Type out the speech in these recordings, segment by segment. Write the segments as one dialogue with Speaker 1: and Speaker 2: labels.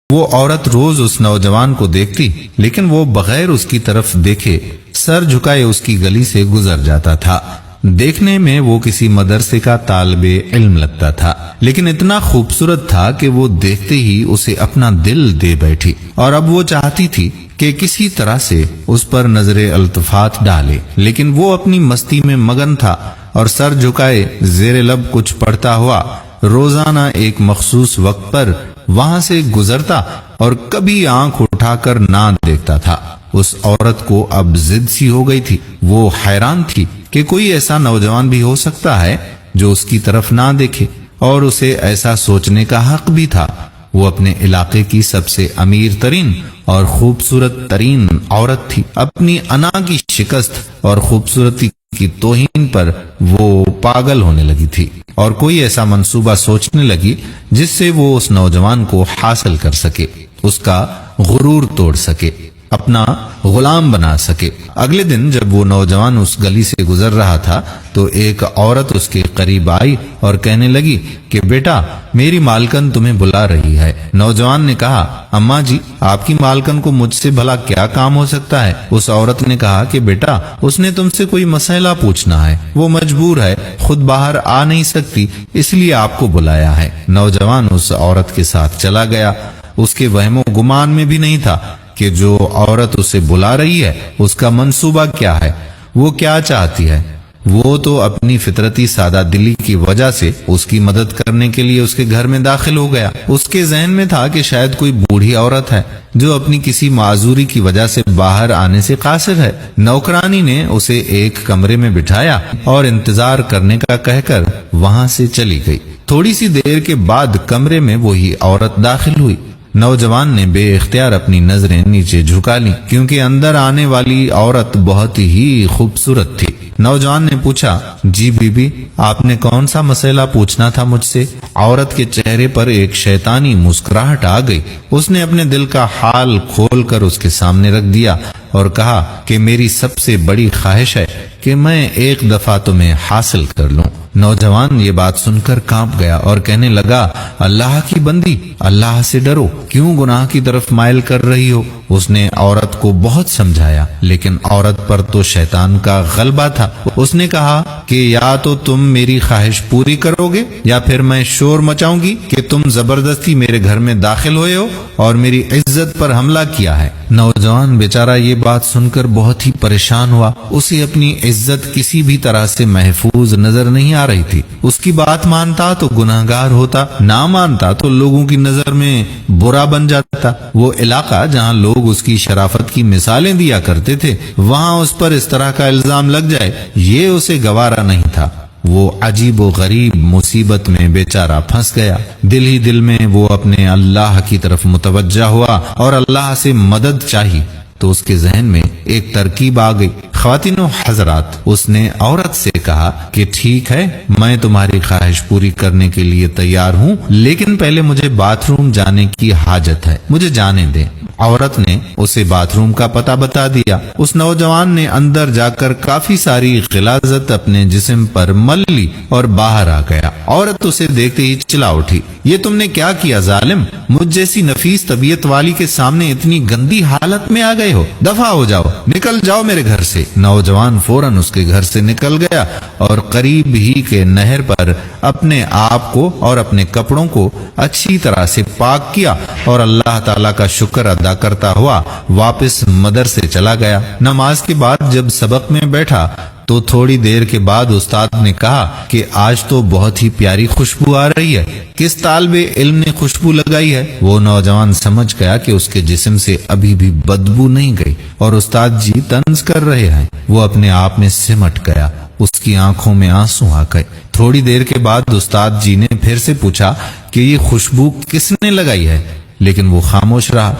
Speaker 1: وہ عورت روز اس نوجوان کو دیکھتی، لیکن وہ بغیر اس کی طرف دیکھے سر جھکائے اس کی گلی سے گزر جاتا تھا۔ دیکھنے میں وہ کسی مدرسے کا طالب علم لگتا تھا، لیکن اتنا خوبصورت تھا کہ وہ دیکھتے ہی اسے اپنا دل دے بیٹھی، اور اب وہ چاہتی تھی کہ کسی طرح سے اس پر نظر التفات ڈالے، لیکن وہ اپنی مستی میں مگن تھا اور سر جھکائے زیر لب کچھ پڑھتا ہوا روزانہ ایک مخصوص وقت پر وہاں سے گزرتا اور کبھی آنکھ اٹھا کر نہ دیکھتا تھا۔ اس عورت کو اب ضد سی ہو گئی تھی۔ وہ حیران تھی کہ کوئی ایسا نوجوان بھی ہو سکتا ہے جو اس کی طرف نہ دیکھے، اور اسے ایسا سوچنے کا حق بھی تھا۔ وہ اپنے علاقے کی سب سے امیر ترین اور خوبصورت ترین عورت تھی۔ اپنی انا کی شکست اور خوبصورتی کی توہین پر وہ پاگل ہونے لگی تھی، اور کوئی ایسا منصوبہ سوچنے لگی جس سے وہ اس نوجوان کو حاصل کر سکے، اس کا غرور توڑ سکے، اپنا غلام بنا سکے۔ اگلے دن جب وہ نوجوان اس گلی سے گزر رہا تھا تو ایک عورت اس کے قریب آئی اور کہنے لگی کہ بیٹا، میری مالکن تمہیں بلا رہی ہے۔ نوجوان نے کہا، اماں جی، آپ کی مالکن کو مجھ سے بھلا کیا کام ہو سکتا ہے؟ اس عورت نے کہا کہ بیٹا، اس نے تم سے کوئی مسئلہ پوچھنا ہے، وہ مجبور ہے، خود باہر آ نہیں سکتی، اس لیے آپ کو بلایا ہے۔ نوجوان اس عورت کے ساتھ چلا گیا۔ اس کے وہم و گمان میں بھی نہیں تھا کہ جو عورت اسے بلا رہی ہے اس کا منصوبہ کیا ہے، وہ کیا چاہتی ہے۔ وہ تو اپنی فطرتی سادہ دلی کی وجہ سے اس کی مدد کرنے کے لیے اس کے گھر میں داخل ہو گیا۔ اس کے ذہن میں تھا کہ شاید کوئی بوڑھی عورت ہے جو اپنی کسی معذوری کی وجہ سے باہر آنے سے قاصر ہے۔ نوکرانی نے اسے ایک کمرے میں بٹھایا اور انتظار کرنے کا کہہ کر وہاں سے چلی گئی۔ تھوڑی سی دیر کے بعد کمرے میں وہی عورت داخل ہوئی۔ نوجوان نے بے اختیار اپنی نظریں نیچے جھکا لی، کیونکہ اندر آنے والی عورت بہت ہی خوبصورت تھی۔ نوجوان نے پوچھا، جی بی بی، آپ نے کون سا مسئلہ پوچھنا تھا مجھ سے؟ عورت کے چہرے پر ایک شیطانی مسکراہٹ آ گئی۔ اس نے اپنے دل کا حال کھول کر اس کے سامنے رکھ دیا اور کہا کہ میری سب سے بڑی خواہش ہے کہ میں ایک دفعہ تمہیں حاصل کر لوں۔ نوجوان یہ بات سن کر کانپ گیا اور کہنے لگا، اللہ کی بندی، اللہ سے ڈرو، کیوں گناہ کی طرف مائل کر رہی ہو؟ اس نے عورت کو بہت سمجھایا، لیکن عورت پر تو شیطان کا غلبہ تھا۔ اس نے کہا کہ یا تو تم میری خواہش پوری کرو گے یا پھر میں شور مچاؤں گی کہ تم زبردستی میرے گھر میں داخل ہوئے ہو اور میری عزت پر حملہ کیا ہے۔ نوجوان بیچارہ یہ بات سن کر بہت ہی پریشان ہوا۔ اسے اپنی عزت کسی بھی طرح سے محفوظ نظر نہیں آ رہی تھی۔ اس کی بات مانتا تو گناہگار ہوتا، نہ مانتا تو لوگوں کی نظر میں برا بن جاتا۔ وہ علاقہ جہاں لوگ اس کی شرافت کی مثالیں دیا کرتے تھے، وہاں اس پر اس طرح کا الزام لگ جائے، یہ اسے گوارا نہیں تھا۔ وہ عجیب و غریب مصیبت میں بیچارہ پھنس گیا۔ دل ہی دل میں وہ اپنے اللہ کی طرف متوجہ ہوا اور اللہ سے مدد چاہی تو اس کے ذہن میں ایک ترکیب آ گئی۔ خواتین و حضرات، اس نے عورت سے کہا کہ ٹھیک ہے، میں تمہاری خواہش پوری کرنے کے لیے تیار ہوں، لیکن پہلے مجھے باتھ روم جانے کی حاجت ہے، مجھے جانے دیں۔ عورت نے اسے باتھ روم کا پتہ بتا دیا۔ اس نوجوان نے اندر جا کر کافی ساری غلاظت اپنے جسم پر مل لی اور باہر آ گیا۔ عورت اسے دیکھتے ہی چلا اٹھی، یہ تم نے کیا کیا ظالم؟ مجھ جیسی نفیس طبیعت والی کے سامنے اتنی گندی حالت میں آ گئے ہو، دفع ہو جاؤ، نکل جاؤ میرے گھر سے۔ نوجوان فوراً اس کے گھر سے نکل گیا اور قریب ہی کے نہر پر اپنے آپ کو اور اپنے کپڑوں کو اچھی طرح سے پاک کیا اور اللہ تعالیٰ کا شکر ادا کرتا ہوا واپس مدرسے چلا گیا۔ نماز کے بعد جب سبق میں بیٹھا تو تھوڑی دیر کے بعد استاد نے کہا کہ آج تو بہت ہی پیاری خوشبو آ رہی ہے، کس طالب علم نے خوشبو لگائی ہے؟ وہ نوجوان سمجھ گیا کہ اس کے جسم سے ابھی بھی بدبو نہیں گئی اور استاد جی طنز کر رہے ہیں۔ وہ اپنے آپ میں سمٹ گیا، اس کی آنکھوں میں آنسو آ گئے۔ تھوڑی دیر کے بعد استاد جی نے پھر سے پوچھا کہ یہ خوشبو کس نے لگائی ہے، لیکن وہ خاموش رہا۔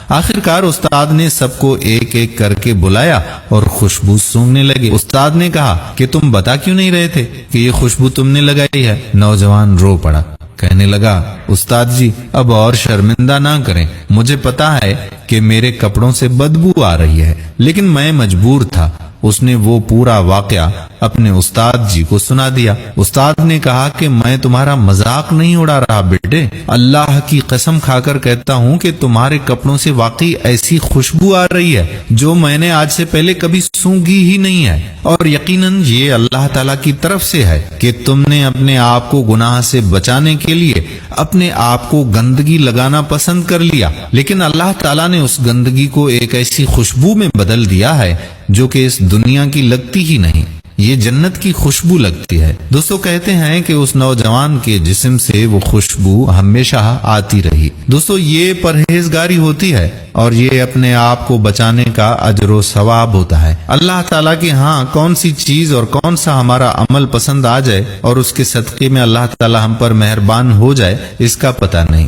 Speaker 1: آخرکار استاد نے سب کو ایک ایک کر کے بلایا اور خوشبو سونگنے لگے۔ استاد نے کہا کہ تم بتا کیوں نہیں رہے تھے کہ یہ خوشبو تم نے لگائی ہے؟ نوجوان رو پڑا، کہنے لگا، استاد جی اب اور شرمندہ نہ کریں، مجھے پتا ہے کہ میرے کپڑوں سے بدبو آ رہی ہے، لیکن میں مجبور تھا۔ اس نے وہ پورا واقعہ اپنے استاد جی کو سنا دیا۔ استاد نے کہا کہ میں تمہارا مذاق نہیں اڑا رہا بیٹے، اللہ کی قسم کھا کر کہتا ہوں کہ تمہارے کپڑوں سے واقعی ایسی خوشبو آ رہی ہے جو میں نے آج سے پہلے کبھی سونگھی ہی نہیں ہے، اور یقیناً یہ اللہ تعالیٰ کی طرف سے ہے کہ تم نے اپنے آپ کو گناہ سے بچانے کے لیے اپنے آپ کو گندگی لگانا پسند کر لیا، لیکن اللہ تعالیٰ نے اس گندگی کو ایک ایسی خوشبو میں بدل دیا ہے جو کہ اس دنیا کی لگتی ہی نہیں، یہ جنت کی خوشبو لگتی ہے۔ دوستو کہتے ہیں کہ اس نوجوان کے جسم سے وہ خوشبو ہمیشہ آتی رہی۔ دوستو یہ پرہیزگاری ہوتی ہے اور یہ اپنے آپ کو بچانے کا اجر و ثواب ہوتا ہے۔ اللہ تعالیٰ کے ہاں کون سی چیز اور کون سا ہمارا عمل پسند آ جائے اور اس کے صدقے میں اللہ تعالیٰ ہم پر مہربان ہو جائے، اس کا پتہ نہیں۔